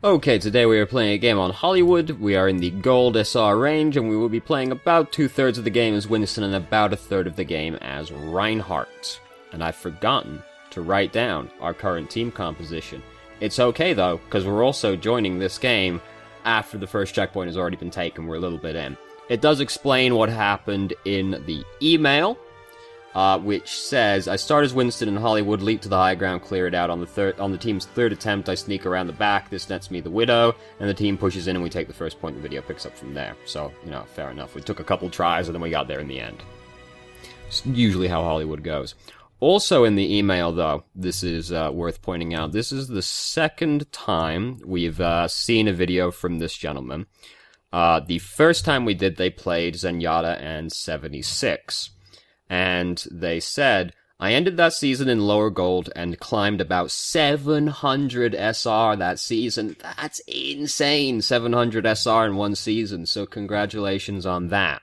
Okay, today we are playing a game on Hollywood. We are in the Gold SR range, and we will be playing about 2/3 of the game as Winston and about 1/3 of the game as Reinhardt. And I've forgotten to write down our current team composition. It's okay though, because we're also joining this game after the first checkpoint has already been taken. We're a little bit in. It does explain what happened in the email, which says, I start as Winston in Hollywood, leap to the high ground, clear it out. On the team's third attempt, I sneak around the back. This nets me the Widow, and the team pushes in and we take the first point. The video picks up from there. So, you know, fair enough. We took a couple tries and then we got there in the end. It's usually how Hollywood goes. Also in the email, though, this is worth pointing out, this is the second time we've seen a video from this gentleman. The first time we did, they played Zenyatta and 76. And they said, I ended that season in lower gold and climbed about 700 SR that season. That's insane, 700 SR in one season, so congratulations on that.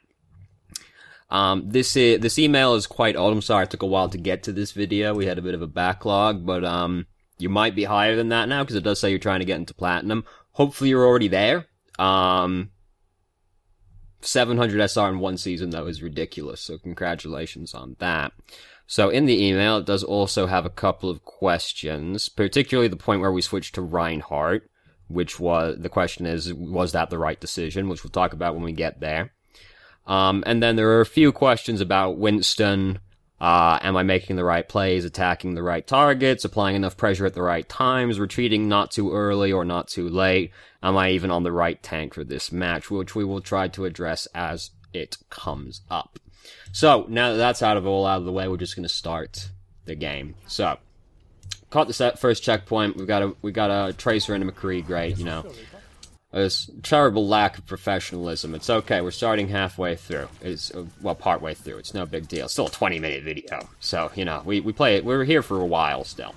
This email is quite old. I'm sorry it took a while to get to this video. We had a bit of a backlog, but you might be higher than that now, because it does say you're trying to get into platinum. Hopefully you're already there. 700 SR in one season, though, is ridiculous, so congratulations on that. So in the email, it does also have a couple of questions, particularly the point where we switched to Reinhardt, which was, the question is, was that the right decision, which we'll talk about when we get there. And then there are a few questions about Winston. Am I making the right plays, attacking the right targets, applying enough pressure at the right times, retreating not too early or not too late? Am I even on the right tank for this match, which we will try to address as it comes up. So, now that that's all out of the way, we're just going to start the game. So, caught the first checkpoint, we got a Tracer and a McCree, great, you know. This terrible lack of professionalism. It's okay, we're starting halfway through. Well, partway through. It's no big deal. It's still a 20-minute video. So, you know, we play it. We're here for a while still.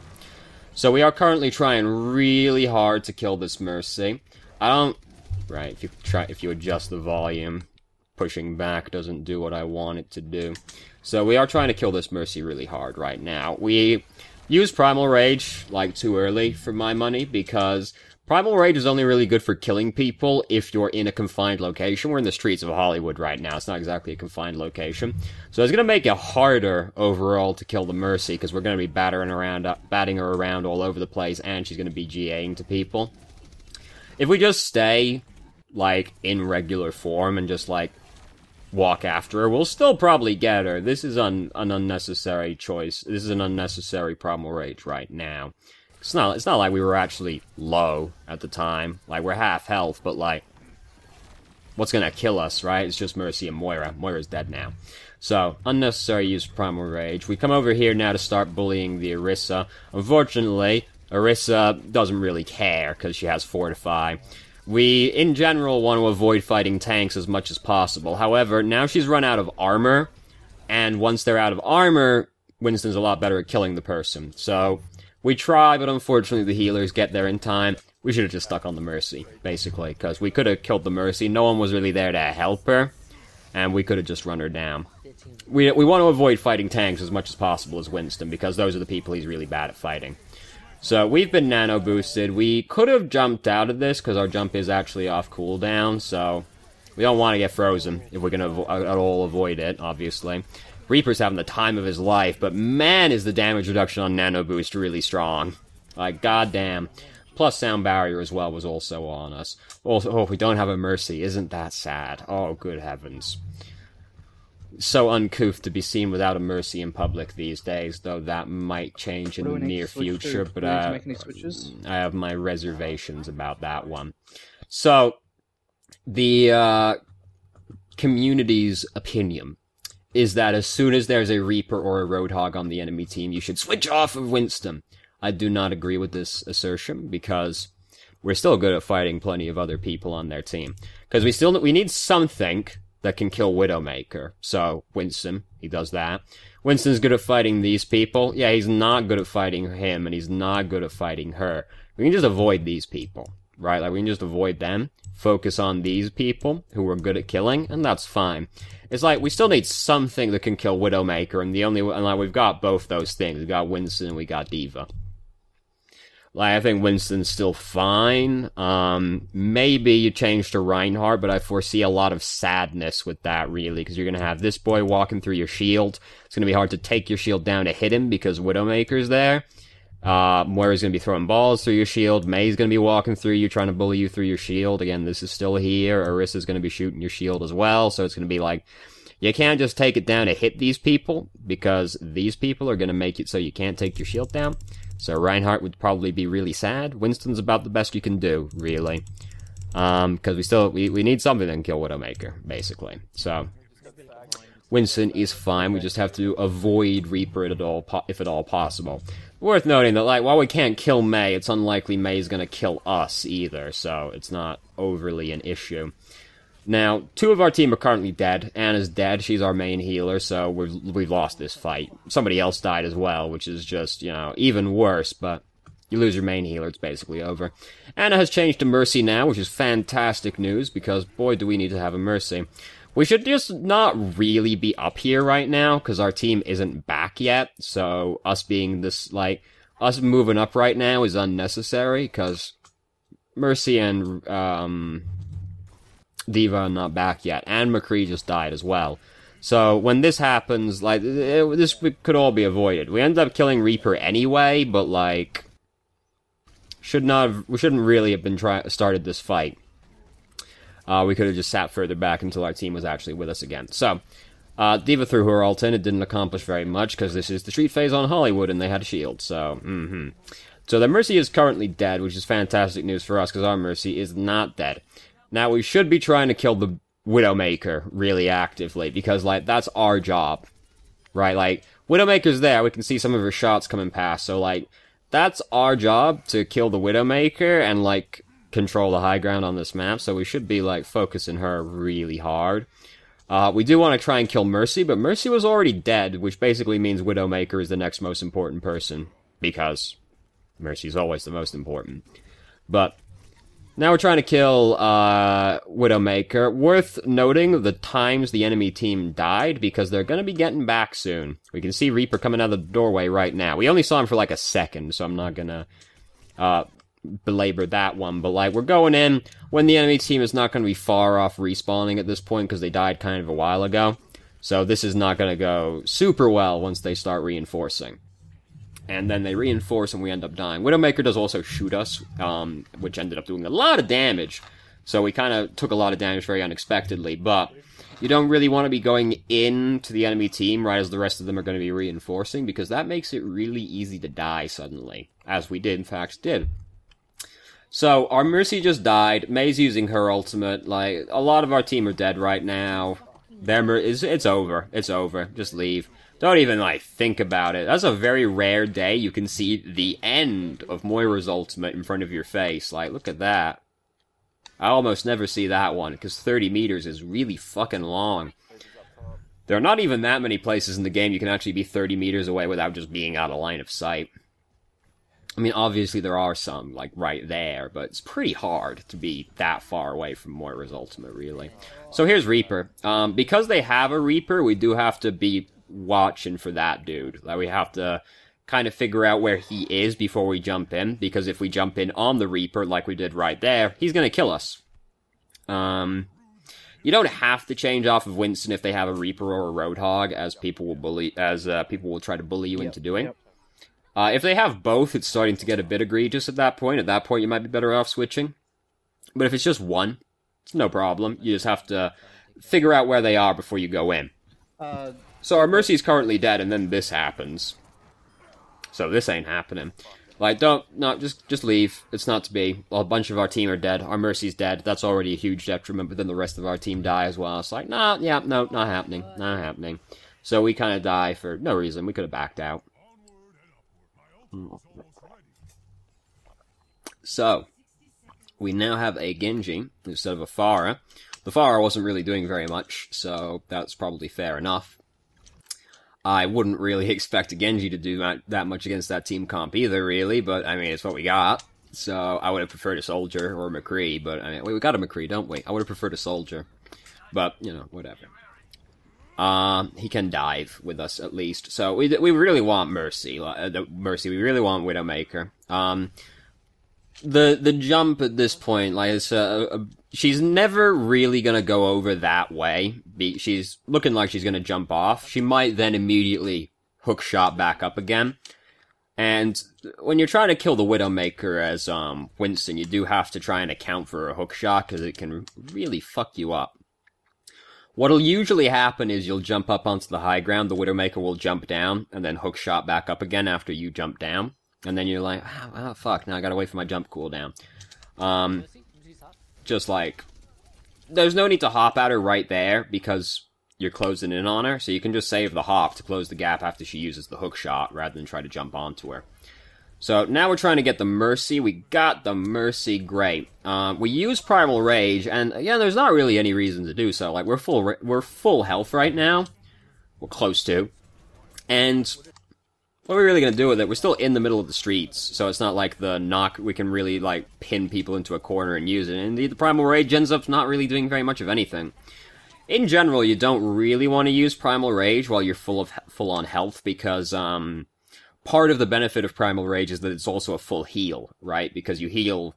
So we are currently trying really hard to kill this Mercy. Right, if you adjust the volume, pushing back doesn't do what I want it to do. So we are trying to kill this Mercy really hard right now. We use Primal Rage, like, too early for my money, because Primal Rage is only really good for killing people if you're in a confined location. We're in the streets of Hollywood right now. It's not exactly a confined location. So it's going to make it harder overall to kill the Mercy, because we're going to be batting her around all over the place, and she's going to be GAing to people. If we just stay, like, in regular form and just, like, walk after her, we'll still probably get her. This is an unnecessary choice. This is an unnecessary Primal Rage right now. It's not like we were actually low at the time. Like, we're half health, but, like, what's gonna kill us, right? It's just Mercy and Moira. Moira's dead now. So, unnecessary use of Primal Rage. We come over here now to start bullying the Orisa. Unfortunately, Orisa doesn't really care, because she has Fortify. We, in general, want to avoid fighting tanks as much as possible. However, now she's run out of armor, and once they're out of armor, Winston's a lot better at killing the person. So, we try, but unfortunately the healers get there in time. We should have just stuck on the Mercy, basically, because we could have killed the Mercy. No one was really there to help her, and we could have just run her down. We want to avoid fighting tanks as much as possible as Winston, because those are the people he's really bad at fighting. So, we've been nano boosted. We could have jumped out of this, because our jump is actually off cooldown, so we don't want to get frozen if we're going to at all avoid it, obviously. Reaper's having the time of his life, but man is the damage reduction on nano boost really strong. Like, goddamn. Plus sound barrier as well was also on us. Also, oh, we don't have a Mercy. Isn't that sad? Oh, good heavens. So uncouth to be seen without a Mercy in public these days, though that might change in the near future, but I have my reservations about that one. So, the community's opinion is that as soon as there's a Reaper or a Roadhog on the enemy team, you should switch off of Winston. I do not agree with this assertion, because we're still good at fighting plenty of other people on their team. Because we need something that can kill Widowmaker. So, Winston, he does that. Winston's good at fighting these people. Yeah, he's not good at fighting him, and he's not good at fighting her. We can just avoid these people, right? Like, we can just avoid them, focus on these people who we're good at killing, and that's fine. It's like, we still need something that can kill Widowmaker, and like, we've got both those things. We've got Winston and we got Diva. Like, I think Winston's still fine. Maybe you change to Reinhardt, but I foresee a lot of sadness with that, really, because you're going to have this boy walking through your shield. It's going to be hard to take your shield down to hit him because Widowmaker's there. Moira's going to be throwing balls through your shield. May's going to be walking through you, trying to bully you through your shield. Again, this is still here. Orissa's going to be shooting your shield as well, so it's going to be like, you can't just take it down to hit these people, because these people are going to make it so you can't take your shield down. So Reinhardt would probably be really sad. Winston's about the best you can do, really. Because we need something that can kill Widowmaker, basically. So Winston is fine. We just have to avoid Reaper if at all possible. Worth noting that, like, while we can't kill Mei, it's unlikely Mei's going to kill us either, so it's not overly an issue. Now, 2 of our team are currently dead. Anna's dead. She's our main healer, so we've lost this fight. Somebody else died as well, which is just, you know, even worse, but you lose your main healer, it's basically over. Anna has changed to Mercy now, which is fantastic news, because, boy, do we need to have a Mercy. We should just not really be up here right now, because our team isn't back yet, so us being this, like, us moving up right now is unnecessary, because Mercy and, Diva are not back yet, and McCree just died as well. So when this happens, like, this could all be avoided. We end up killing Reaper anyway, but, like, we shouldn't really have been started this fight. We could have just sat further back until our team was actually with us again. So, Diva threw her ult in. It didn't accomplish very much, because this is the street phase on Hollywood, and they had a shield, so, So the Mercy is currently dead, which is fantastic news for us, because our Mercy is not dead. Now, we should be trying to kill the Widowmaker really actively, because, like, that's our job, right? Like, Widowmaker's there, we can see some of her shots coming past, so, like, that's our job, to kill the Widowmaker and, like, control the high ground on this map, so we should be, like, focusing her really hard. We do want to try and kill Mercy, but Mercy was already dead, which basically means Widowmaker is the next most important person, because Mercy's always the most important. But now we're trying to kill Widowmaker. Worth noting the times the enemy team died, because they're going to be getting back soon. We can see Reaper coming out of the doorway right now. We only saw him for like a second, so I'm not going to belabor that one. But like, we're going in when the enemy team is not going to be far off respawning at this point, because they died kind of a while ago. So this is not going to go super well once they start reinforcing. And then they reinforce and we end up dying. Widowmaker does also shoot us, which ended up doing a lot of damage. So we kind of took a lot of damage very unexpectedly, but you don't really want to be going into the enemy team right as the rest of them are going to be reinforcing, because that makes it really easy to die suddenly, as we in fact did. So, our Mercy just died. Mei's using her ultimate. Like, a lot of our team are dead right now. It's over. It's over. Just leave. Don't even, like, think about it. That's a very rare day you can see the end of Moira's ultimate in front of your face. Like, look at that. I almost never see that one, because 30 meters is really fucking long. There are not even that many places in the game you can actually be 30 meters away without just being out of line of sight. I mean, obviously there are some, like, right there, but it's pretty hard to be that far away from Moira's ultimate, really. So here's Reaper. Because they have a Reaper, we do have to be watching for that dude. Like, we have to kind of figure out where he is before we jump in, because if we jump in on the Reaper, like we did right there, he's gonna kill us. You don't have to change off of Winston if they have a Reaper or a Roadhog, as people will try to bully you into doing. Yep. If they have both, it's starting to get a bit egregious at that point. At that point, you might be better off switching. But if it's just one, it's no problem. You just have to figure out where they are before you go in. So our Mercy's currently dead, and then this happens. So this ain't happening. Like, just leave. It's not to be. Well, a bunch of our team are dead. Our Mercy's dead. That's already a huge detriment, but then the rest of our team die as well. It's like, no, not happening. Not happening. So we kind of die for no reason. We could have backed out. So, we now have a Genji instead of a Pharah. The Pharah wasn't really doing very much, so that's probably fair enough. I wouldn't really expect a Genji to do that much against that team comp either, really, but, I mean, it's what we got. So, I would have preferred a Soldier or a McCree, but, I mean, we got a McCree, don't we? I would have preferred a Soldier. But, you know, whatever. He can dive with us, at least. So, we really want Mercy. We really want Widowmaker. the jump at this point, like, it's, she's never really gonna go over that way. She's looking like she's gonna jump off. She might then immediately hook shot back up again. And when you're trying to kill the Widowmaker as, Winston, you do have to try and account for a hook shot, because it can really fuck you up. What'll usually happen is you'll jump up onto the high ground, the Widowmaker will jump down, and then hook shot back up again after you jump down. And then you're like, oh fuck, now I gotta wait for my jump cooldown. Just like, there's no need to hop at her right there, because you're closing in on her, so you can just save the hop to close the gap after she uses the hook shot, rather than try to jump onto her. So, now we're trying to get the Mercy. We got the Mercy, great. We use Primal Rage, and again, there's not really any reason to do so. Like, we're full health right now. We're close to. And what are we really gonna do with it? We're still in the middle of the streets, so it's not like the knock, we can really, like, pin people into a corner and use it. And indeed, the Primal Rage ends up not really doing very much of anything. In general, you don't really want to use Primal Rage while you're full-on health, because, part of the benefit of Primal Rage is that it's also a full heal, right? Because you heal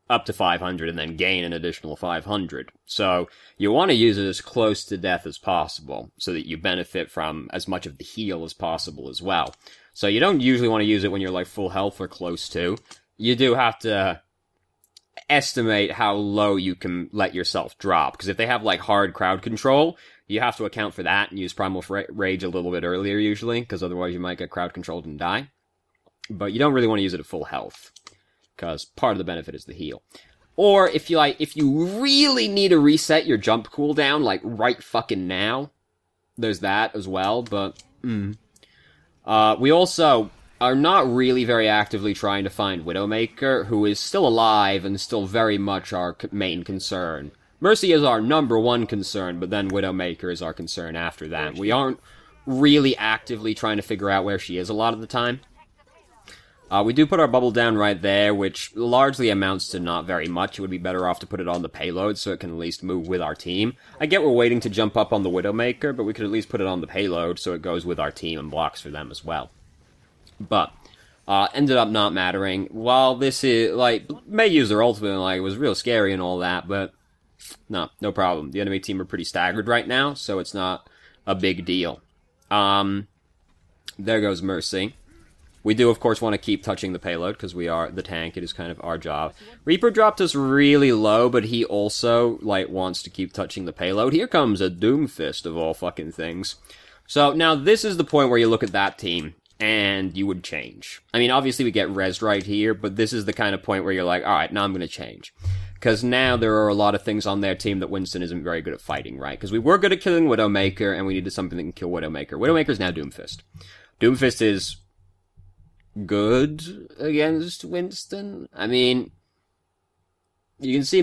up to 500 and then gain an additional 500. So, you want to use it as close to death as possible, so that you benefit from as much of the heal as possible as well. So you don't usually want to use it when you're, like, full health or close to. You do have to estimate how low you can let yourself drop, because if they have, like, hard crowd control, you have to account for that and use Primal Rage a little bit earlier, usually, because otherwise you might get crowd controlled and die. But you don't really want to use it at full health, because part of the benefit is the heal. Or, if you really need to reset your jump cooldown, like, right fucking now, there's that as well, but, we also are not really very actively trying to find Widowmaker, who is still alive and still very much our main concern. Mercy is our #1 concern, but then Widowmaker is our concern after that. We aren't really actively trying to figure out where she is a lot of the time. We do put our bubble down right there, which largely amounts to not very much. It would be better off to put it on the payload, so it can at least move with our team. I get we're waiting to jump up on the Widowmaker, but we could at least put it on the payload, so it goes with our team and blocks for them as well. But, ended up not mattering. While this is, like, may use their ultimate, like, it was real scary and all that, but no problem. The enemy team are pretty staggered right now, so it's not a big deal. There goes Mercy. We do, of course, want to keep touching the payload, because we are the tank. It is kind of our job. Reaper dropped us really low, but he also, like, wants to keep touching the payload. Here comes a Doomfist, of all fucking things. So, now, this is the point where you look at that team, and you would change. I mean, obviously we get rezzed right here, but this is the kind of point where you're like, alright, now I'm gonna change. Because now there are a lot of things on their team that Winston isn't very good at fighting, right? Because we were good at killing Widowmaker, and we needed something that can kill Widowmaker. Widowmaker's now Doomfist. Doomfist is good against Winston. I mean, you can see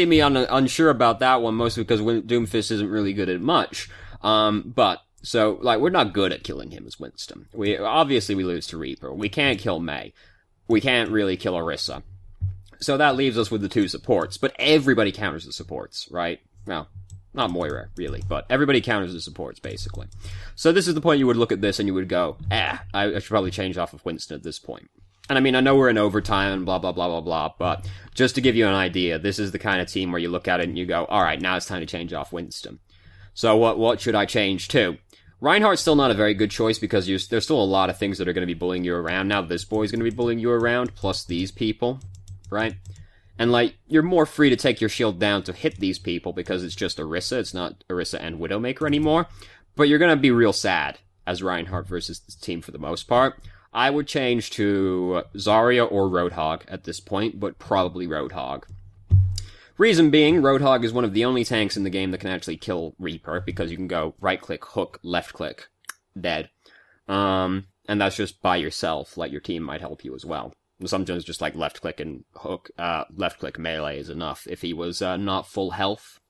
me unsure about that one, mostly because Doomfist isn't really good at much. But so, like, we're not good at killing him as Winston. Obviously we lose to Reaper. We can't kill Mei. We can't really kill Orisa. So that leaves us with the 2 supports. But everybody counters the supports, right? Well, not Moira, really, but everybody counters the supports, basically. So this is the point you would look at this and you would go, I should probably change off of Winston at this point. And I mean, I know we're in overtime and blah, blah, blah, blah, blah, but just to give you an idea, this is the kind of team where you look at it and you go, alright, now it's time to change off Winston. So what should I change to? Reinhardt's still not a very good choice because there's still a lot of things that are going to be bullying you around. Now this boy's going to be bullying you around, plus these people, right? And, like, you're more free to take your shield down to hit these people because it's just Orisa, it's not Orisa and Widowmaker anymore. But you're going to be real sad as Reinhardt versus this team for the most part. I would change to Zarya or Roadhog at this point, but probably Roadhog. Reason being, Roadhog is one of the only tanks in the game that can actually kill Reaper, because you can go right-click, hook, left-click, dead. And that's just by yourself, like your team might help you as well. Sometimes just like left-click and hook, left-click melee is enough if he was not full health.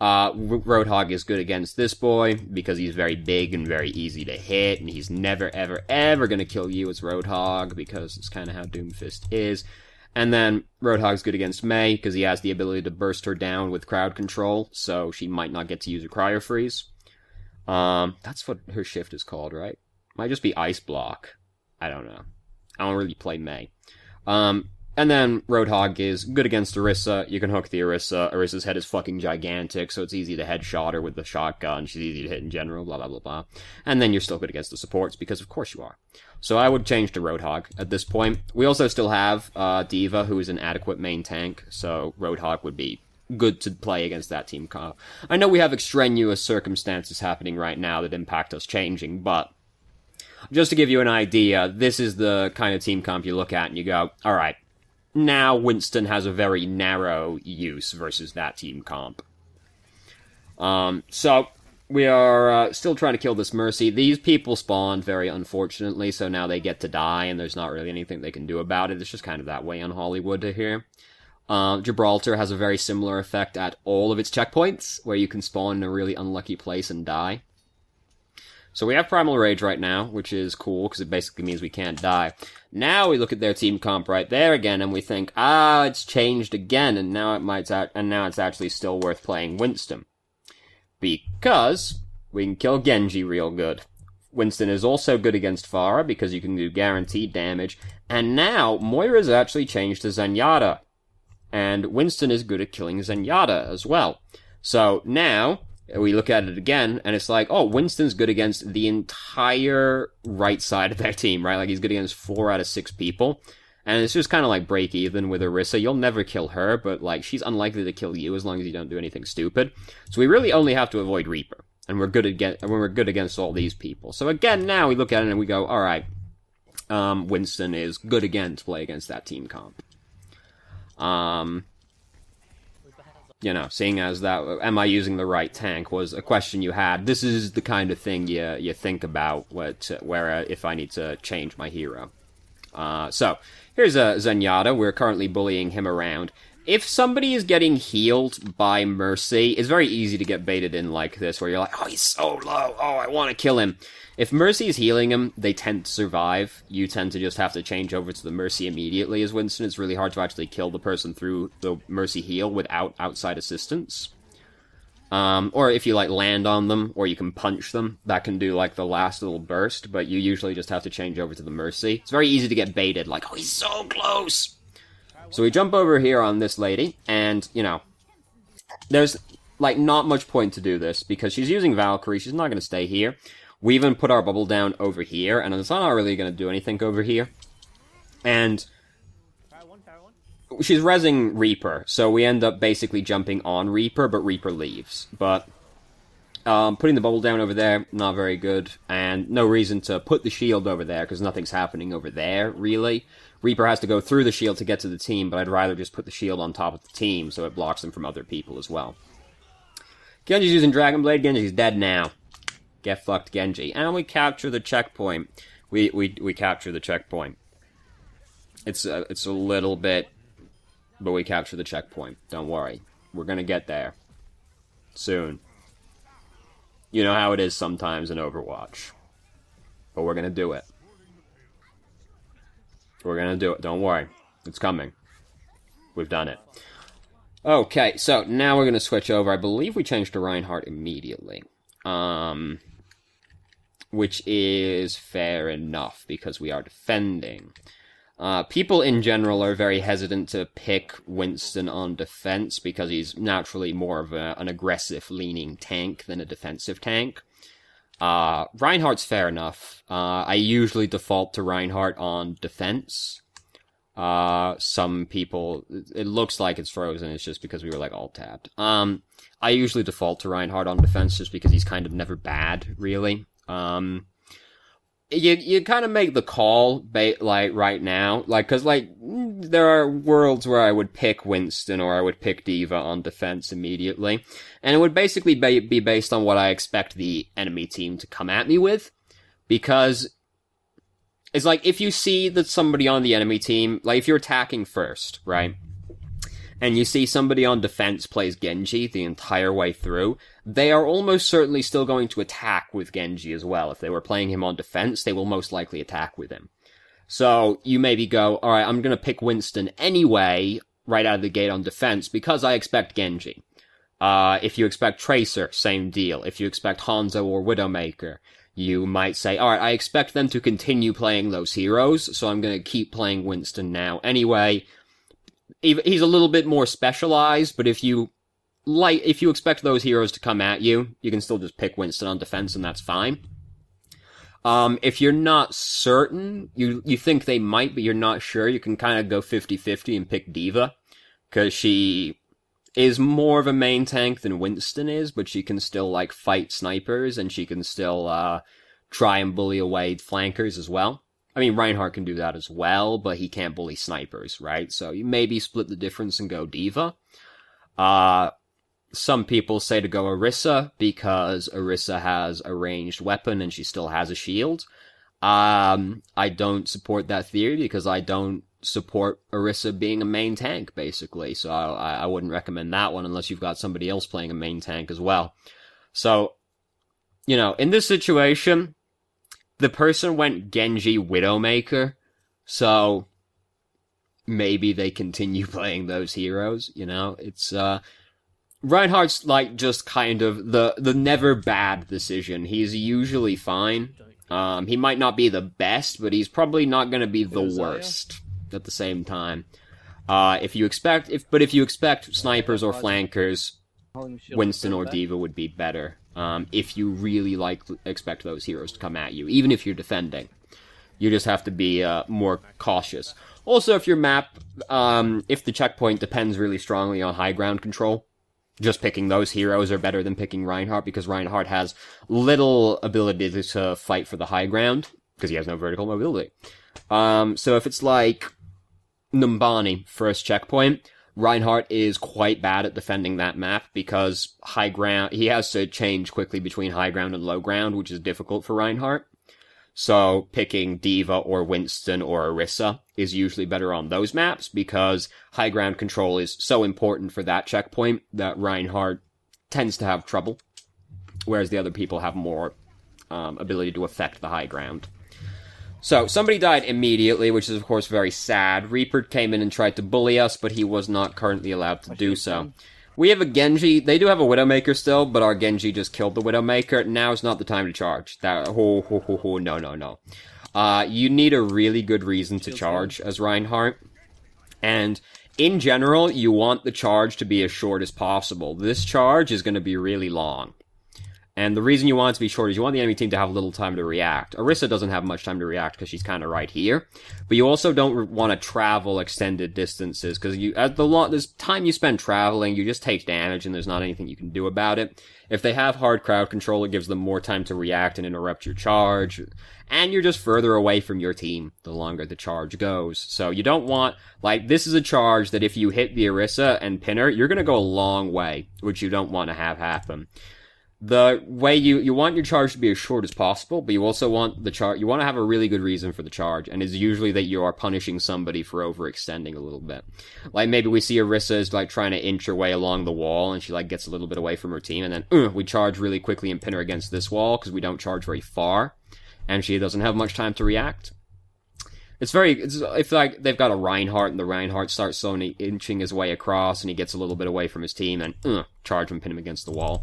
Roadhog is good against this boy, because he's very big and very easy to hit, and he's never, ever, ever gonna kill you as Roadhog, because it's kind of how Doomfist is. And then, Roadhog's good against Mei, because he has the ability to burst her down with crowd control, so she might not get to use her Cryo Freeze. That's what her shift is called, right? Might just be Ice Block. I don't know. I don't really play Mei. And then Roadhog is good against Orisa. You can hook the Orisa. Orisa's head is fucking gigantic, so it's easy to headshot her with the shotgun. She's easy to hit in general, blah, blah, blah, blah. And then you're still good against the supports, because of course you are. So I would change to Roadhog at this point. We also still have Diva, who is an adequate main tank, so Roadhog would be good to play against that team comp. I know we have extraneous circumstances happening right now that impact us changing, but just to give you an idea, this is the kind of team comp you look at and you go, alright, now Winston has a very narrow use versus that team comp. So, we are still trying to kill this Mercy. These people spawned, very unfortunately, so now they get to die, and there's not really anything they can do about it. It's just kind of that way on Hollywood here. Gibraltar has a very similar effect at all of its checkpoints, where you can spawn in a really unlucky place and die. So we have Primal Rage right now, which is cool, because it basically means we can't die. Now we look at their team comp right there again, and we think, it's changed again, and now it's actually still worth playing Winston. Because we can kill Genji real good. Winston is also good against Pharah, because you can do guaranteed damage, and now Moira's actually changed to Zenyatta. And Winston is good at killing Zenyatta as well. So now we look at it again, and it's like, Winston's good against the entire right side of their team, right? Like, he's good against 4 out of 6 people. And it's just kind of like break even with Orisa. You'll never kill her, but, like, she's unlikely to kill you as long as you don't do anything stupid. So we really only have to avoid Reaper. And we're good against all these people. So again, now we look at it and we go, alright, Winston is good again to play against that team comp. You know, seeing as that, am I using the right tank, was a question you had. This is the kind of thing you think about, if I need to change my hero. So, here's a Zenyatta. We're currently bullying him around. If somebody is getting healed by Mercy, it's very easy to get baited in like this, where you're like, he's so low, I want to kill him. If Mercy is healing him, they tend to survive. You tend to just have to change over to the Mercy immediately as Winston. It's really hard to actually kill the person through the Mercy heal without outside assistance. Or if you, like, land on them, or you can punch them, that can do, like, the last little burst, but you usually just have to change over to the Mercy. It's very easy to get baited, like, he's so close! So we jump over here on this lady, and, you know, there's, like, not much point to do this, because she's using Valkyrie, she's not going to stay here. We even put our bubble down over here, and it's not really going to do anything over here. And she's rezzing Reaper, so we end up basically jumping on Reaper, but Reaper leaves. But putting the bubble down over there, not very good, and no reason to put the shield over there, because nothing's happening over there, really. Reaper has to go through the shield to get to the team, but I'd rather just put the shield on top of the team, so it blocks them from other people as well. Genji's using Dragon Blade. Genji's dead now. Get fucked, Genji. And we capture the checkpoint. We capture the checkpoint. It's a little bit, but we capture the checkpoint. Don't worry. We're gonna get there. Soon. You know how it is sometimes in Overwatch. But we're gonna do it. We're gonna do it. Don't worry. It's coming. We've done it. Okay, so now we're gonna switch over. I believe we changed to Reinhardt immediately. Which is fair enough, because we are defending. People in general are very hesitant to pick Winston on defense, because he's naturally more of an aggressive-leaning tank than a defensive tank. Reinhardt's fair enough. I usually default to Reinhardt on defense. Some people, it looks like it's frozen, it's just because we were, like, alt-tabbed. I usually default to Reinhardt on defense just because he's kind of never bad, really. You kind of make the call, like, right now, like, cause, like, there are worlds where I would pick Winston or I would pick Diva on defense immediately, and it would basically be based on what I expect the enemy team to come at me with, because it's like, if you see that somebody on the enemy team, like, if you're attacking first, right, and you see somebody on defense plays Genji the entire way through, they are almost certainly still going to attack with Genji as well. If they were playing him on defense, they will most likely attack with him. So, you maybe go, alright, I'm gonna pick Winston anyway, right out of the gate on defense, because I expect Genji. If you expect Tracer, same deal. If you expect Hanzo or Widowmaker, you might say, alright, I expect them to continue playing those heroes, so I'm gonna keep playing Winston now anyway. he's a little bit more specialized, but if you expect those heroes to come at you, you can still just pick Winston on defense, and that's fine. If you're not certain, you think they might, but you're not sure, you can kind of go 50-50 and pick D.Va, because she is more of a main tank than Winston is, but she can still, like, fight snipers, and she can still, try and bully away flankers as well. I mean, Reinhardt can do that as well, but he can't bully snipers, right? So you maybe split the difference and go D.Va. Some people say to go Orisa, because Orisa has a ranged weapon and she still has a shield. I don't support that theory, because I don't support Orisa being a main tank, basically. So I wouldn't recommend that one unless you've got somebody else playing a main tank as well. So, you know, in this situation, the person went Genji Widowmaker, so maybe they continue playing those heroes, you know? It's, Reinhardt's, like, just kind of the never bad decision. He's usually fine. He might not be the best, but he's probably not gonna be the worst at the same time. If you expect snipers or flankers, Winston or D.Va would be better. If you really expect those heroes to come at you, even if you're defending. You just have to be, more cautious. Also, if your map, if the checkpoint depends really strongly on high ground control, just picking those heroes are better than picking Reinhardt, because Reinhardt has little ability to fight for the high ground, because he has no vertical mobility. So if it's like Numbani, first checkpoint, Reinhardt is quite bad at defending that map, because high ground, he has to change quickly between high ground and low ground, which is difficult for Reinhardt. So picking D.Va or Winston or Orisa is usually better on those maps, because high ground control is so important for that checkpoint that Reinhardt tends to have trouble, whereas the other people have more ability to affect the high ground. So, somebody died immediately, which is of course very sad. Reaper came in and tried to bully us, but he was not currently allowed to do so. We have a Genji. They do have a Widowmaker still, but our Genji just killed the Widowmaker. Now is not the time to charge. No. You need a really good reason to charge as Reinhardt. And in general, you want the charge to be as short as possible. This charge is going to be really long. And the reason you want it to be short is you want the enemy team to have little time to react. Orisa doesn't have much time to react because she's kind of right here. But you also don't want to travel extended distances, because this time you spend traveling, you just take damage and there's not anything you can do about it. If they have hard crowd control, it gives them more time to react and interrupt your charge. And you're just further away from your team the longer the charge goes. So you don't want, like, this is a charge that if you hit the Orisa and pin her, you're going to go a long way, which you don't want to have happen. The way you want your charge to be as short as possible, but you also want you want to have a really good reason for the charge, and it's usually that you are punishing somebody for overextending a little bit. Like, maybe we see Orisa is, like, trying to inch her way along the wall, and she, like, gets a little bit away from her team, and then, we charge really quickly and pin her against this wall, because we don't charge very far, and she doesn't have much time to react. It's like they've got a Reinhardt, and the Reinhardt starts slowly inching his way across, and he gets a little bit away from his team, and, charge and pin him against the wall.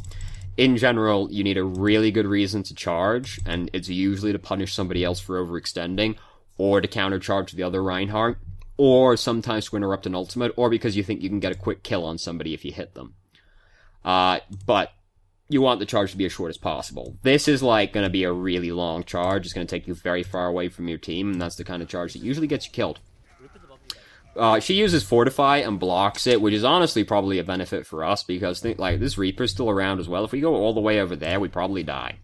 In general, you need a really good reason to charge, and it's usually to punish somebody else for overextending, or to countercharge the other Reinhardt, or sometimes to interrupt an ultimate, or because you think you can get a quick kill on somebody if you hit them. But you want the charge to be as short as possible. This is, like, gonna be a really long charge. It's gonna take you very far away from your team, and that's the kind of charge that usually gets you killed. She uses Fortify and blocks it, which is honestly probably a benefit for us, because, this Reaper's still around as well. If we go all the way over there, we'd probably die.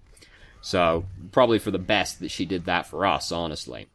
So, probably for the best that she did that for us, honestly.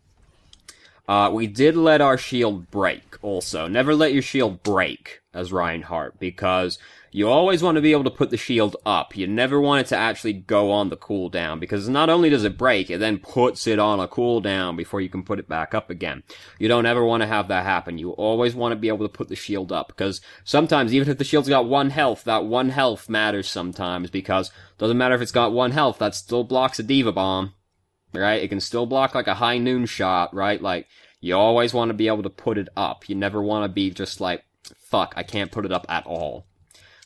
We did let our shield break, also. Never let your shield break as Reinhardt, because you always want to be able to put the shield up. You never want it to actually go on the cooldown, because not only does it break, it then puts it on a cooldown before you can put it back up again. You don't ever want to have that happen. You always want to be able to put the shield up, because sometimes, even if the shield's got 1 health, that 1 health matters sometimes, because it doesn't matter if it's got 1 health, that still blocks a D.Va bomb, right? It can still block, like, a high noon shot, right? Like, you always want to be able to put it up. You never want to be just like, fuck, I can't put it up at all.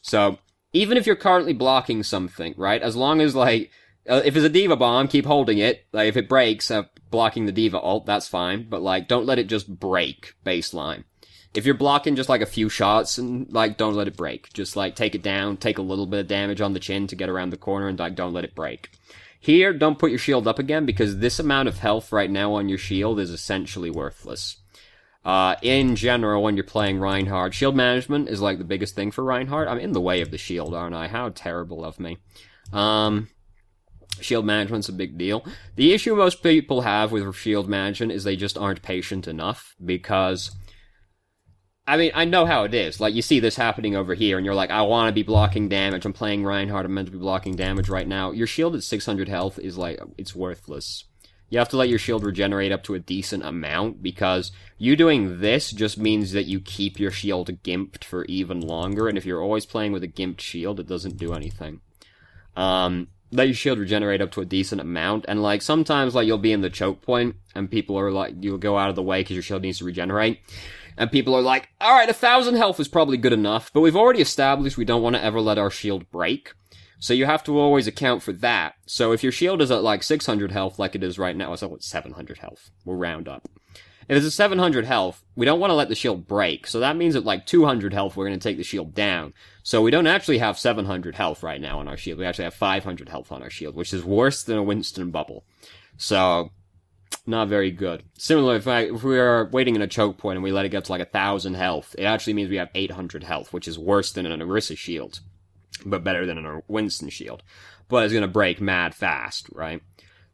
So, even if you're currently blocking something, right, as long as, like, if it's a D.Va bomb, keep holding it. Like, if it breaks, blocking the D.Va ult, that's fine. But, like, don't let it just break, baseline. if you're blocking just, like, a few shots, and, like, don't let it break. Just, like, take it down, take a little bit of damage on the chin to get around the corner, and, like, don't let it break. Here, don't put your shield up again, because this amount of health right now on your shield is essentially worthless. In general, when you're playing Reinhardt, shield management is, like, the biggest thing for Reinhardt. I'm in the way of the shield, aren't I? How terrible of me. Shield management's a big deal. The issue most people have with shield management is they just aren't patient enough, because, I mean, I know how it is. Like, you see this happening over here, and you're like, I want to be blocking damage. I'm playing Reinhardt, I'm meant to be blocking damage right now. Your shield at 600 health is, like, it's worthless. You have to let your shield regenerate up to a decent amount, because you doing this just means that you keep your shield gimped for even longer, and if you're always playing with a gimped shield, it doesn't do anything. Let your shield regenerate up to a decent amount, and, like, sometimes, like, you'll be in the choke point, and people are like, you'll go out of the way because your shield needs to regenerate, and people are like, alright, 1,000 health is probably good enough, but we've already established we don't want to ever let our shield break, so you have to always account for that. So if your shield is at, like, 600 health, like it is right now, it's at, 700 health. We'll round up. If it's at 700 health, we don't want to let the shield break, so that means at, like, 200 health, we're going to take the shield down. So we don't actually have 700 health right now on our shield, we actually have 500 health on our shield, which is worse than a Winston bubble. So, not very good. Similarly, if we are waiting in a choke point and we let it get to, like, 1,000 health, it actually means we have 800 health, which is worse than an Orisa shield, but better than a Winston shield. But it's going to break mad fast, right?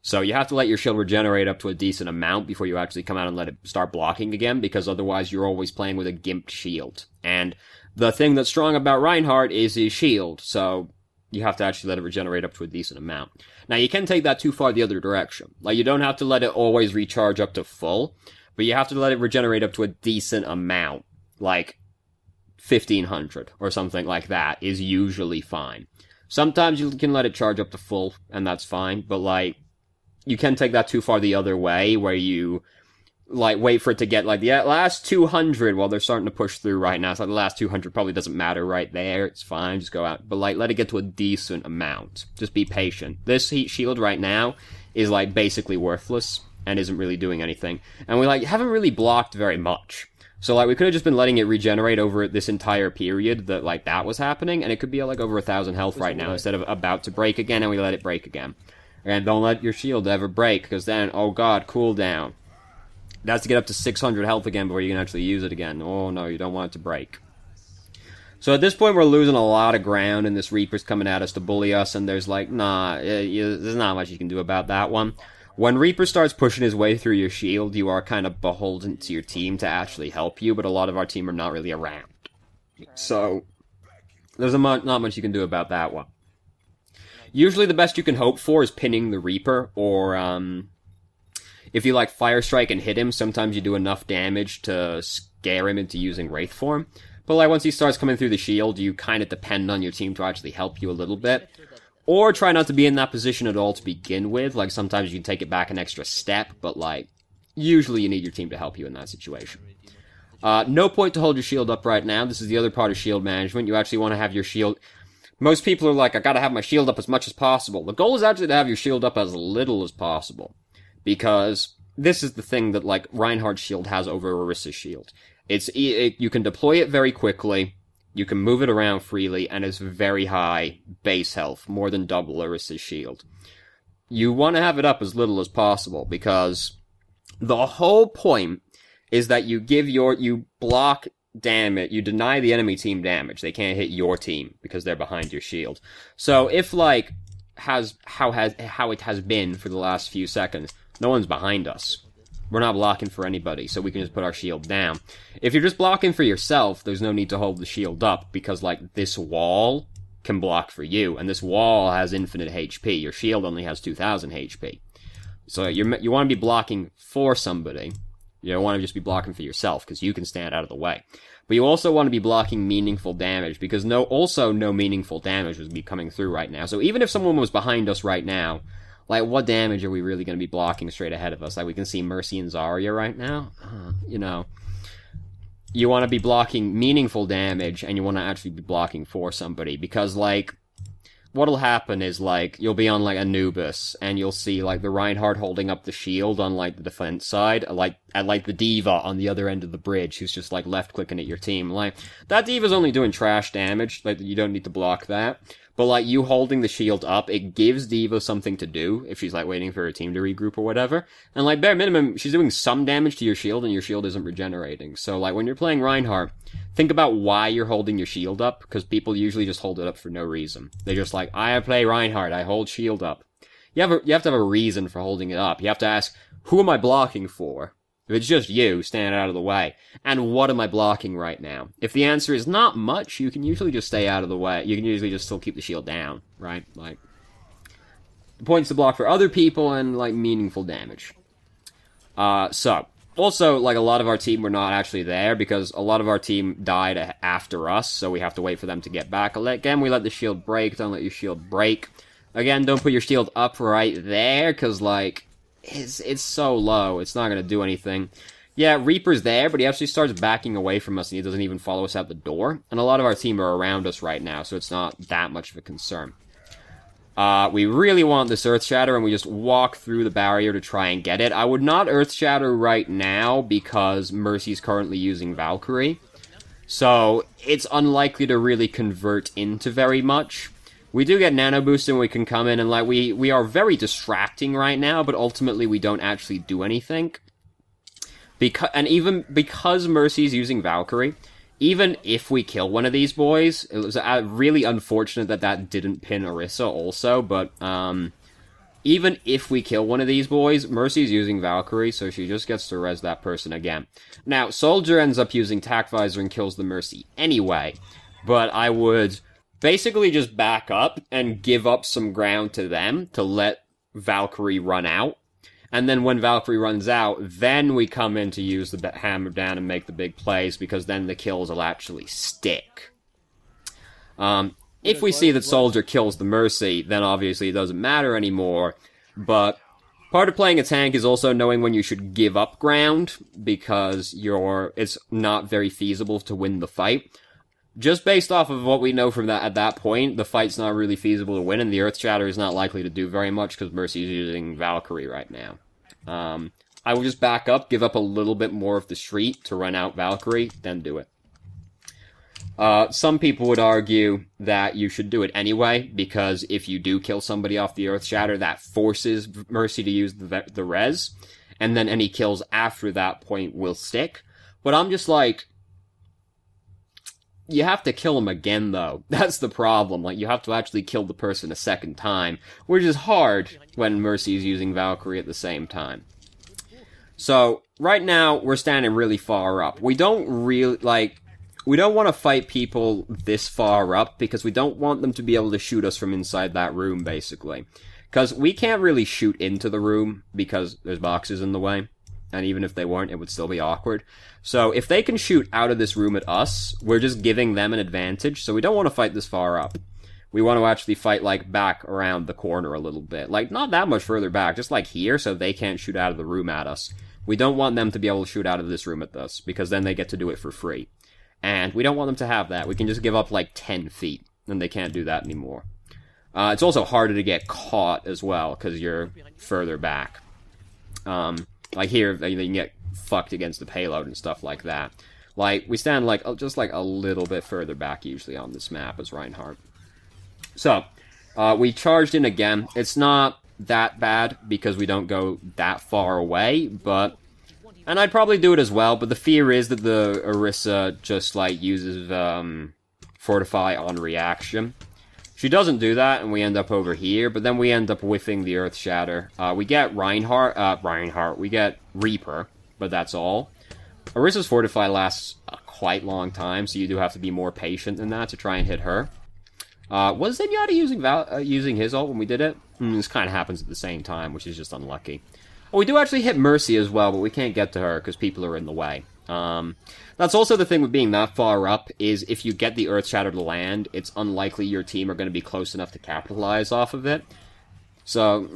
So you have to let your shield regenerate up to a decent amount before you actually come out and let it start blocking again, because otherwise you're always playing with a gimped shield. And the thing that's strong about Reinhardt is his shield, so you have to actually let it regenerate up to a decent amount. Now, you can take that too far the other direction. Like, you don't have to let it always recharge up to full, but you have to let it regenerate up to a decent amount. Like, 1,500 or something like that is usually fine. Sometimes you can let it charge up to full, and that's fine, but, like, you can take that too far the other way, where you, like, wait for it to get, like, the last 200, well, they're starting to push through right now, so the last 200 probably doesn't matter right there, it's fine, just go out, but, like, let it get to a decent amount. Just be patient. This heat shield right now is, like, basically worthless, and isn't really doing anything, and we, like, haven't really blocked very much. So, like, we could have just been letting it regenerate over this entire period that, like, that was happening, and it could be, like, over 1,000 health right now, instead of about to break again, and we let it break again. And don't let your shield ever break, because then, oh god, cooldown. That's to get up to 600 health again before you can actually use it again. Oh no, you don't want it to break. So at this point, we're losing a lot of ground, and this Reaper's coming at us to bully us, and there's like, nah, there's not much you can do about that one. When Reaper starts pushing his way through your shield, you are kind of beholden to your team to actually help you, but a lot of our team are not really around. So, there's not much you can do about that one. Usually the best you can hope for is pinning the Reaper, or, if you, like, Fire Strike and hit him, sometimes you do enough damage to scare him into using Wraith form. But, like, once he starts coming through the shield, you kind of depend on your team to actually help you a little bit. Or try not to be in that position at all to begin with. Like, sometimes you can take it back an extra step, but, like, usually you need your team to help you in that situation. No point to hold your shield up right now. This is the other part of shield management. You actually want to have your shield... Most people are like, I gotta have my shield up as much as possible. The goal is actually to have your shield up as little as possible. Because this is the thing that, like, Reinhardt's shield has over Orisa's shield. You can deploy it very quickly, you can move it around freely, and it's very high base health, more than double Orisa's shield. You want to have it up as little as possible, because the whole point is that you block damage, you deny the enemy team damage. They can't hit your team because they're behind your shield. So if, like, how it has been for the last few seconds, no one's behind us. We're not blocking for anybody, so we can just put our shield down. If you're just blocking for yourself, there's no need to hold the shield up, because, like, this wall can block for you, and this wall has infinite HP. Your shield only has 2,000 HP. So you want to be blocking for somebody. You don't want to just be blocking for yourself, because you can stand out of the way. But you also want to be blocking meaningful damage, because no meaningful damage would be coming through right now. So even if someone was behind us right now, like, what damage are we really going to be blocking straight ahead of us? Like, we can see Mercy and Zarya right now. You know, you want to be blocking meaningful damage, and you want to actually be blocking for somebody, because, like, what'll happen is, like, you'll be on, like, Anubis, and you'll see, like, the Reinhardt holding up the shield on, like, the defense side, like, and, like, the D.Va on the other end of the bridge, who's just, like, left-clicking at your team. Like, that D.Va's only doing trash damage, like, you don't need to block that. But, like, you holding the shield up, it gives D.Va something to do, if she's, like, waiting for her team to regroup or whatever. And, like, bare minimum, she's doing some damage to your shield, and your shield isn't regenerating. So, like, when you're playing Reinhardt, think about why you're holding your shield up, because people usually just hold it up for no reason. They're just like, I play Reinhardt, I hold shield up. You have to have a reason for holding it up. You have to ask, who am I blocking for? If it's just you, stand out of the way. And what am I blocking right now? If the answer is not much, you can usually just stay out of the way. You can usually just still keep the shield down, right? Like, the point's to block for other people and, like, meaningful damage. Also, like, a lot of our team were not actually there, because a lot of our team died after us, so we have to wait for them to get back. Again, we let the shield break, don't let your shield break. Again, don't put your shield up right there, because, like, it's so low, it's not gonna do anything. Yeah, Reaper's there, but he actually starts backing away from us, and he doesn't even follow us out the door. And a lot of our team are around us right now, so it's not that much of a concern. We really want this Earth Shatter, and we just walk through the barrier to try and get it. I would not Earth Shatter right now, because Mercy's currently using Valkyrie. So, it's unlikely to really convert into very much. We do get Nano Boost, and we can come in, and, like, we are very distracting right now, but ultimately we don't actually do anything. Even because Mercy's using Valkyrie, even if we kill one of these boys, it was really unfortunate that that didn't pin Orisa also, but, even if we kill one of these boys, Mercy's using Valkyrie, so she just gets to res that person again. Now, Soldier ends up using Tac Visor and kills the Mercy anyway, but I would basically just back up and give up some ground to them to let Valkyrie run out. And then when Valkyrie runs out, then we come in to use the hammer down and make the big plays, because then the kills will actually stick. If we see that Soldier kills the Mercy, then obviously it doesn't matter anymore. But part of playing a tank is also knowing when you should give up ground, because it's not very feasible to win the fight. Just based off of what we know from that at that point, the fight's not really feasible to win, and the Earth Shatter is not likely to do very much, because Mercy's using Valkyrie right now. I will just back up, give up a little bit more of the street to run out Valkyrie, then do it. Some people would argue that you should do it anyway, because if you do kill somebody off the Earth Shatter, that forces Mercy to use the res, and then any kills after that point will stick. But I'm just like, you have to kill him again, though. That's the problem. Like, you have to actually kill the person a second time, which is hard when Mercy is using Valkyrie at the same time. So, right now, we're standing really far up. We don't want to fight people this far up, because we don't want them to be able to shoot us from inside that room, basically. Because we can't really shoot into the room, because there's boxes in the way. And even if they weren't, it would still be awkward. So, if they can shoot out of this room at us, we're just giving them an advantage, so we don't want to fight this far up. We want to actually fight, like, back around the corner a little bit. Like, not that much further back, just like here, so they can't shoot out of the room at us. We don't want them to be able to shoot out of this room at us, because then they get to do it for free. And we don't want them to have that. We can just give up, like, 10 feet, and they can't do that anymore. It's also harder to get caught as well, because you're further back. Like here, they can get fucked against the payload and stuff like that. Like, we stand, like, just, like, a little bit further back, usually, on this map as Reinhardt. So, we charged in again. It's not that bad, because we don't go that far away, but... And I'd probably do it as well, but the fear is that the Orisa just, like, uses, Fortify on reaction. She doesn't do that, and we end up over here, but then we end up whiffing the Earth Shatter. We get Reinhardt, we get Reaper, but that's all. Orisa's Fortify lasts a quite long time, so you do have to be more patient than that to try and hit her. Was Zenyatta using his ult when we did it? This kind of happens at the same time, which is just unlucky. Well, we do actually hit Mercy as well, but we can't get to her because people are in the way. That's also the thing with being that far up, is if you get the Earth Shatter to land, it's unlikely your team are going to be close enough to capitalize off of it. So,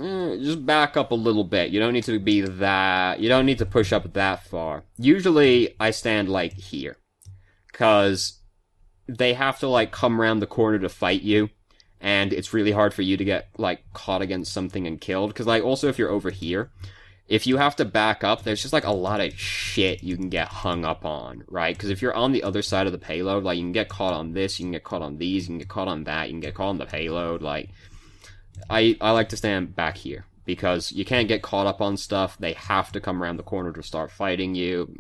just back up a little bit. You don't need to be that... You don't need to push up that far. Usually, I stand, like, here. Because they have to, like, come around the corner to fight you. and it's really hard for you to get, like, caught against something and killed. Because, like, also if you're over here, if you have to back up, there's just, like, a lot of shit you can get hung up on, right? Because if you're on the other side of the payload, like, you can get caught on this, you can get caught on these, you can get caught on that, you can get caught on the payload, like... I like to stand back here, because you can't get caught up on stuff, they have to come around the corner to start fighting you,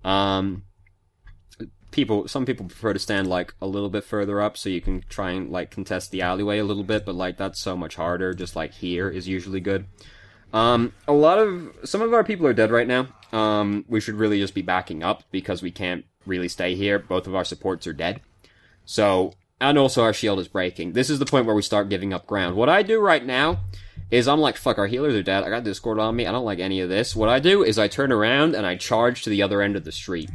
some people prefer to stand, like, a little bit further up, so you can try and, like, contest the alleyway a little bit, but, like, that's so much harder. Just, like, here is usually good. Some of our people are dead right now. We should really just be backing up, because we can't really stay here. Both of our supports are dead. So, and also our shield is breaking. This is the point where we start giving up ground. What I do right now is I'm like, fuck, our healers are dead. I got Discord on me. I don't like any of this. What I do is I turn around and I charge to the other end of the street.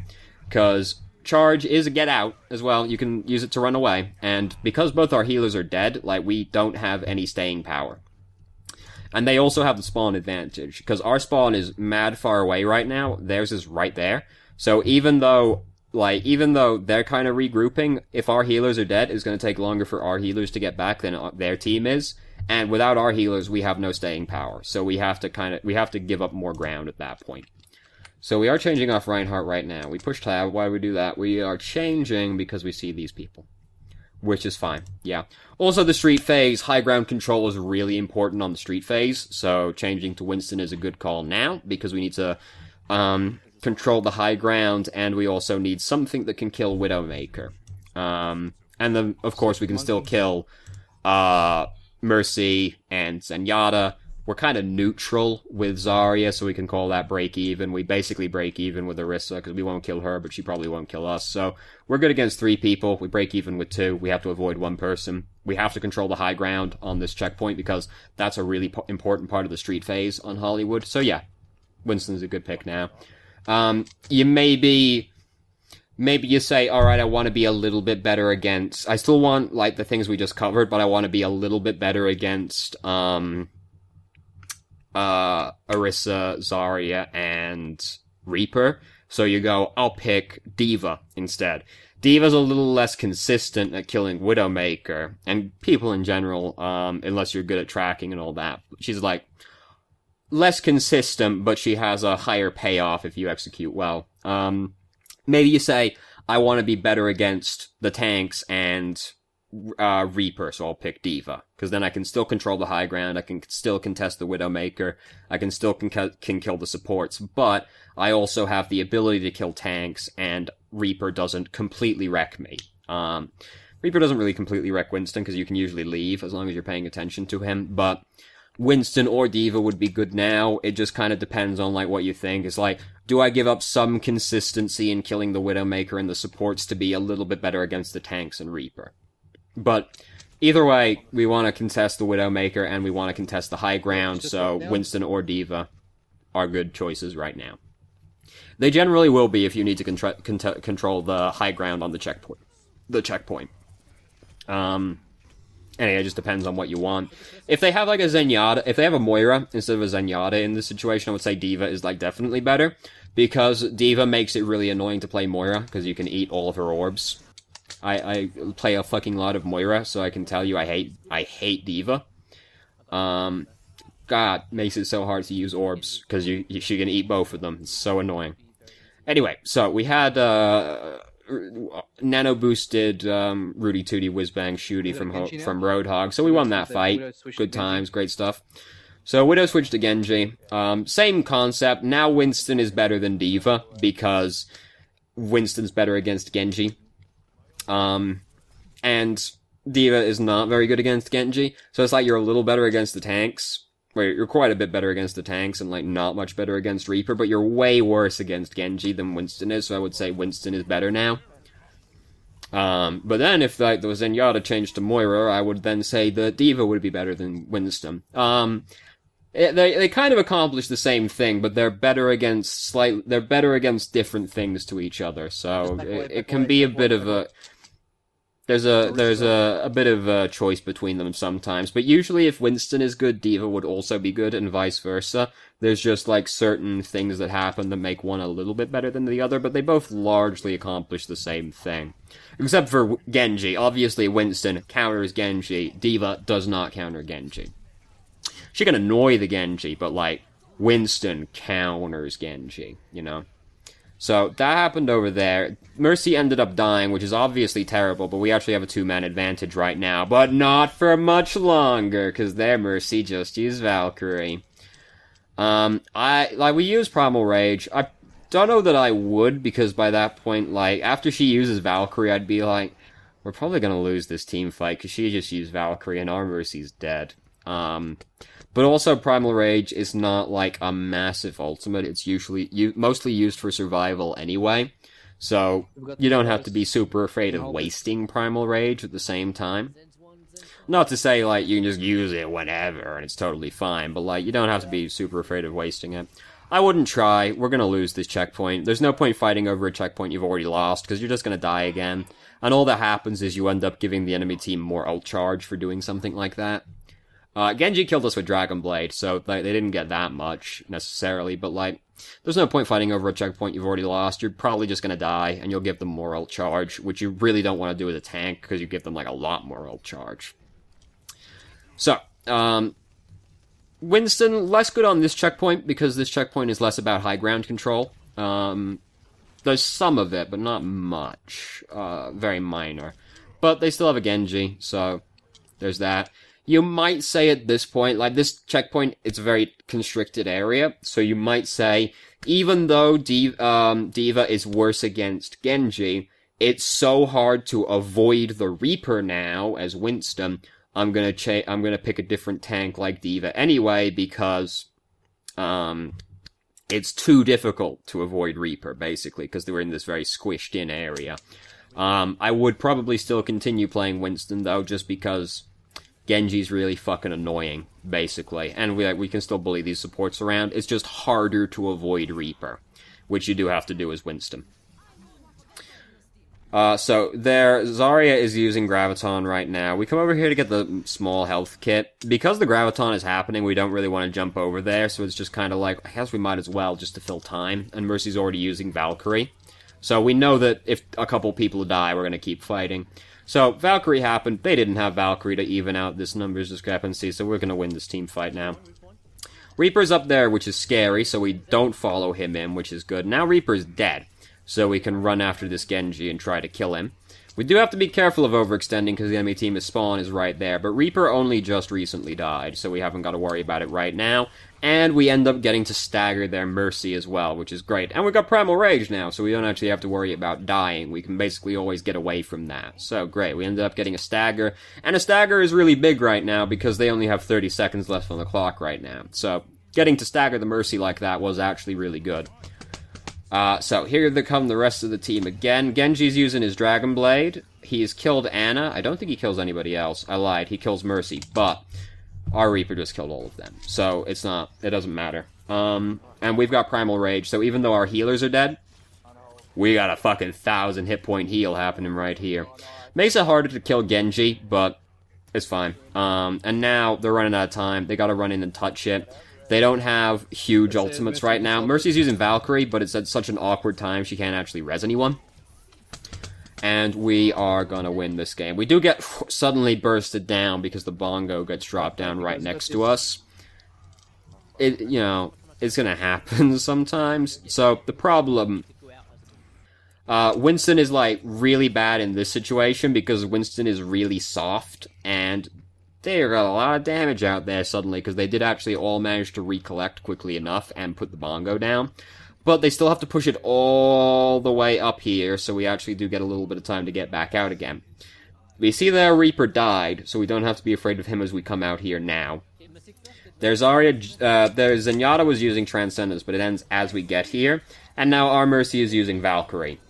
Because charge is a get out as well. You can use it to run away. And because both our healers are dead, like, we don't have any staying power. And they also have the spawn advantage. Because our spawn is mad far away right now, theirs is right there. So even though they're kind of regrouping, if our healers are dead, it's going to take longer for our healers to get back than their team is. And without our healers, we have no staying power. So we have to give up more ground at that point. So we are changing off Reinhardt right now. We push tab. Why do we do that? We are changing because we see these people. Which is fine. Yeah. Also, the street phase, high ground control is really important on the street phase. So changing to Winston is a good call now, because we need to, control the high ground, and we also need something that can kill Widowmaker. And then, of course, we can still kill, Mercy and Zenyatta. We're kind of neutral with Zarya, so we can call that break even. We basically break even with Orisa, because we won't kill her, but she probably won't kill us. So, we're good against 3 people. We break even with 2. We have to avoid 1 person. We have to control the high ground on this checkpoint, because that's a really important part of the street phase on Hollywood. So yeah, Winston's a good pick now. You maybe you say, alright, I want to be a little bit better against... I still want, like, the things we just covered, but I want to be a little bit better against, Orisa, Zarya, and Reaper. So you go, I'll pick D.Va instead. D.Va's a little less consistent at killing Widowmaker, and people in general, unless you're good at tracking and all that. She's, like, less consistent, but she has a higher payoff if you execute well. Maybe you say, I want to be better against the tanks and Reaper, so I'll pick D.Va. Because then I can still control the high ground, I can still contest the Widowmaker, I can still can kill the supports, but I also have the ability to kill tanks, and Reaper doesn't completely wreck me. Reaper doesn't really completely wreck Winston, because you can usually leave, as long as you're paying attention to him, but Winston or D.Va would be good now. It just kind of depends on, like, what you think. It's like, do I give up some consistency in killing the Widowmaker and the supports to be a little bit better against the tanks and Reaper? But either way, we want to contest the Widowmaker and we want to contest the high ground, so Winston or D.Va are good choices right now. They generally will be if you need to control the high ground on the checkpoint. Anyway, it just depends on what you want. If they have, like, a Zenyatta, if they have a Moira instead of a Zenyatta in this situation, I would say D.Va is, like, definitely better. Because D.Va makes it really annoying to play Moira, because you can eat all of her orbs. I play a fucking lot of Moira, so I can tell you I hate D.Va. God, makes it so hard to use orbs, because she can eat both of them. It's so annoying. Anyway, so we had, nano-boosted, Rudy Tooty Whizbang Shooty from Roadhog, so we won that fight. Good times, great stuff. So Widow switched to Genji. Same concept, now Winston is better than D.Va, because Winston's better against Genji. And D.Va is not very good against Genji, so it's like you're a little better against the tanks. Wait, you're quite a bit better against the tanks and, like, not much better against Reaper, but you're way worse against Genji than Winston is, so I would say Winston is better now. But then if, like, the Zenyatta changed to Moira, I would then say that D.Va would be better than Winston. They kind of accomplish the same thing, but they're better against different things to each other, so it can be a bit of a... There's a bit of a choice between them sometimes, but usually if Winston is good, D.Va would also be good, and vice versa. There's just, like, certain things that happen that make one a little bit better than the other, but they both largely accomplish the same thing. Except for Genji. Obviously, Winston counters Genji. D.Va does not counter Genji. She can annoy the Genji, but, like, Winston counters Genji, you know? So, that happened over there. Mercy ended up dying, which is obviously terrible, but we actually have a two-man advantage right now. But not for much longer, because their Mercy just used Valkyrie. We use Primal Rage. I don't know that I would, because by that point, like, after she uses Valkyrie, I'd be like, we're probably gonna lose this team fight, because she just used Valkyrie, and our Mercy's dead. But also, Primal Rage is not, like, a massive ultimate. It's usually mostly used for survival anyway. So, you don't have to be super afraid of wasting Primal Rage at the same time. Not to say, like, you can just use it whenever, and it's totally fine, but, like, you don't have to be super afraid of wasting it. I wouldn't try. We're gonna lose this checkpoint. There's no point fighting over a checkpoint you've already lost, because you're just gonna die again. And all that happens is you end up giving the enemy team more ult charge for doing something like that. Genji killed us with Dragon Blade, so they didn't get that much, necessarily, but, like, there's no point fighting over a checkpoint you've already lost. You're probably just gonna die, and you'll give them more ult charge, which you really don't want to do with a tank, because you give them, like, a lot more ult charge. So, Winston, less good on this checkpoint, because this checkpoint is less about high ground control. There's some of it, but not much. Very minor. But they still have a Genji, so there's that. You might say at this point, like, this checkpoint, it's a very constricted area, so you might say, even though D.Va is worse against Genji, it's so hard to avoid the Reaper now, as Winston, I'm gonna pick a different tank like D.Va anyway, because, it's too difficult to avoid Reaper, basically, because they were in this very squished-in area. I would probably still continue playing Winston, though, just because Genji's really fucking annoying, basically. And we can still bully these supports around. It's just harder to avoid Reaper, which you do have to do as Winston. So there, Zarya is using Graviton right now. We come over here to get the small health kit. Because the Graviton is happening, we don't really want to jump over there, so it's just kind of like, I guess we might as well, just to fill time. And Mercy's already using Valkyrie. So we know that if a couple people die, we're going to keep fighting. So, Valkyrie happened. They didn't have Valkyrie to even out this numbers discrepancy, so we're gonna win this team fight now. Reaper's up there, which is scary, so we don't follow him in, which is good. Now Reaper's dead, so we can run after this Genji and try to kill him. We do have to be careful of overextending, because the enemy team's spawn is right there, but Reaper only just recently died, so we haven't got to worry about it right now. And we end up getting to stagger their Mercy as well, which is great. And we've got Primal Rage now, so we don't actually have to worry about dying. We can basically always get away from that. So, great. We ended up getting a stagger. And a stagger is really big right now, because they only have 30 seconds left on the clock right now. So, getting to stagger the Mercy like that was actually really good. So, here come the rest of the team again. Genji's using his Dragon Blade. He's killed Ana. I don't think he kills anybody else. I lied. He kills Mercy, but our Reaper just killed all of them. So, it doesn't matter. And we've got Primal Rage, so even though our healers are dead, we got a fucking 1,000 hit point heal happening right here. Makes it harder to kill Genji, but it's fine. And now they're running out of time. They gotta run in and touch it. They don't have huge ultimates right now. Mercy's using Valkyrie, but it's at such an awkward time she can't actually res anyone. And we are gonna win this game. We do get suddenly bursted down because the bongo gets dropped down right next to us. It's gonna happen sometimes. So, the problem, Winston is, like, really bad in this situation because Winston is really soft, and they got a lot of damage out there suddenly, because they did actually all manage to recollect quickly enough and put the bongo down. But they still have to push it all the way up here, so we actually do get a little bit of time to get back out again. We see that our Reaper died, so we don't have to be afraid of him as we come out here now. There's Zenyatta was using Transcendence, but it ends as we get here. And now our Mercy is using Valkyrie.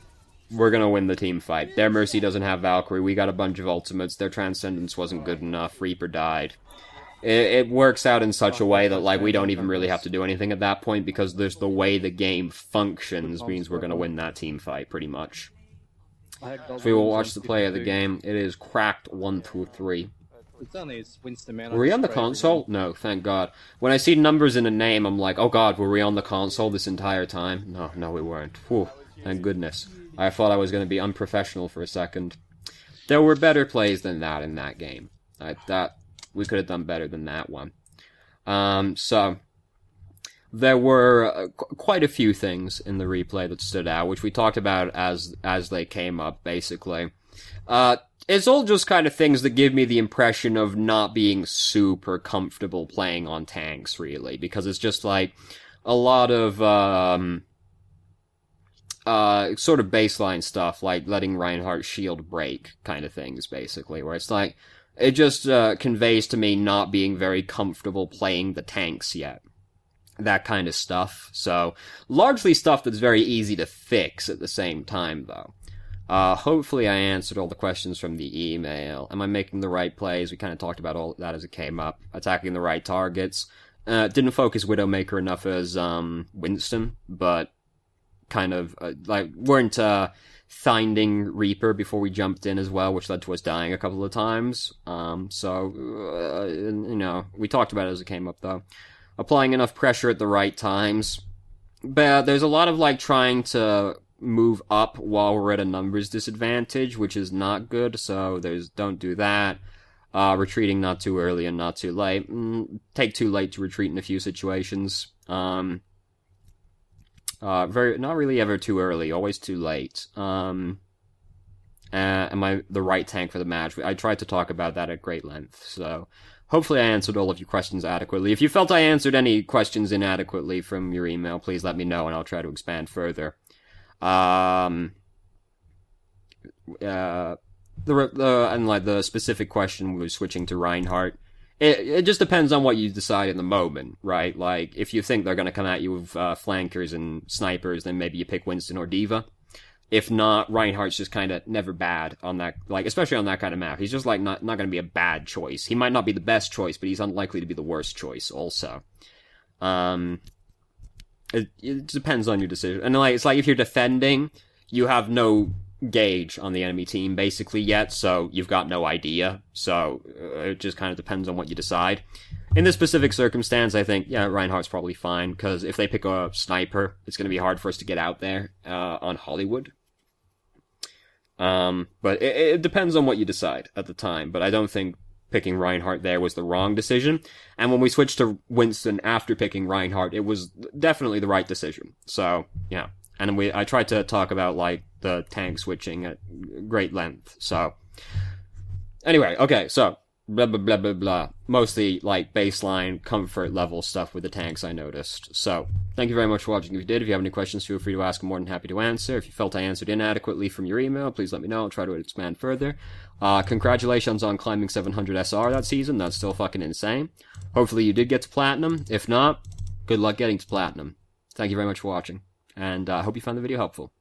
We're gonna win the team fight. Their Mercy doesn't have Valkyrie. We got a bunch of ultimates. Their Transcendence wasn't good enough. Reaper died. It works out in such a way that, like, we don't even really have to do anything at that point, because there's the way the game functions means we're gonna win that team fight, pretty much. If we will watch the play of the game, it is cracked 1 through 3. Were we on the console? No, thank God. When I see numbers in a name, I'm like, oh God, were we on the console this entire time? No, we weren't. Whew, thank goodness. I thought I was going to be unprofessional for a second. There were better plays than that in that game. I thought we could have done better than that one. So there were quite a few things in the replay that stood out, which we talked about as they came up, basically. It's all just kind of things that give me the impression of not being super comfortable playing on tanks, really, because it's just like a lot of sort of baseline stuff, like letting Reinhardt shield break kind of things, basically, where it's like, it just conveys to me not being very comfortable playing the tanks yet. That kind of stuff. So, largely stuff that's very easy to fix at the same time, though. Hopefully I answered all the questions from the email. Am I making the right plays? We kind of talked about all that as it came up. Attacking the right targets. Didn't focus Widowmaker enough as, Winston, but kind of, weren't, finding Reaper before we jumped in as well, which led to us dying a couple of times. You know, we talked about it as it came up, though. Applying enough pressure at the right times. But there's a lot of, like, trying to move up while we're at a numbers disadvantage, which is not good, so don't do that. Retreating not too early and not too late. Take too late to retreat in a few situations. Not really ever too early, always too late. Am I the right tank for the match? I tried to talk about that at great length, so hopefully I answered all of your questions adequately. If you felt I answered any questions inadequately from your email, please let me know and I'll try to expand further. The specific question was switching to Reinhardt. It just depends on what you decide in the moment, right? Like, if you think they're gonna come at you with, flankers and snipers, then maybe you pick Winston or Diva. If not, Reinhardt's just kinda never bad on that, like, especially on that kind of map. He's just, like, not gonna be a bad choice. He might not be the best choice, but he's unlikely to be the worst choice, also. It depends on your decision. And, like, it's like if you're defending, you have no gauge on the enemy team, basically, yet, so you've got no idea. So, it just kind of depends on what you decide. In this specific circumstance, I think, yeah, Reinhardt's probably fine, because if they pick a sniper, it's going to be hard for us to get out there, on Hollywood. But it depends on what you decide at the time, but I don't think picking Reinhardt there was the wrong decision. And when we switched to Winston after picking Reinhardt, it was definitely the right decision. So, yeah. And I tried to talk about, like, the tank switching at great length. So, anyway, okay, so, blah, blah, blah, blah, blah. Mostly, like, baseline comfort level stuff with the tanks I noticed. So, thank you very much for watching. If you did, if you have any questions, feel free to ask. I'm more than happy to answer. If you felt I answered inadequately from your email, please let me know. I'll try to expand further. Congratulations on climbing 700 SR that season. That's still fucking insane. Hopefully you did get to Platinum. If not, good luck getting to Platinum. Thank you very much for watching. And I hope you found the video helpful.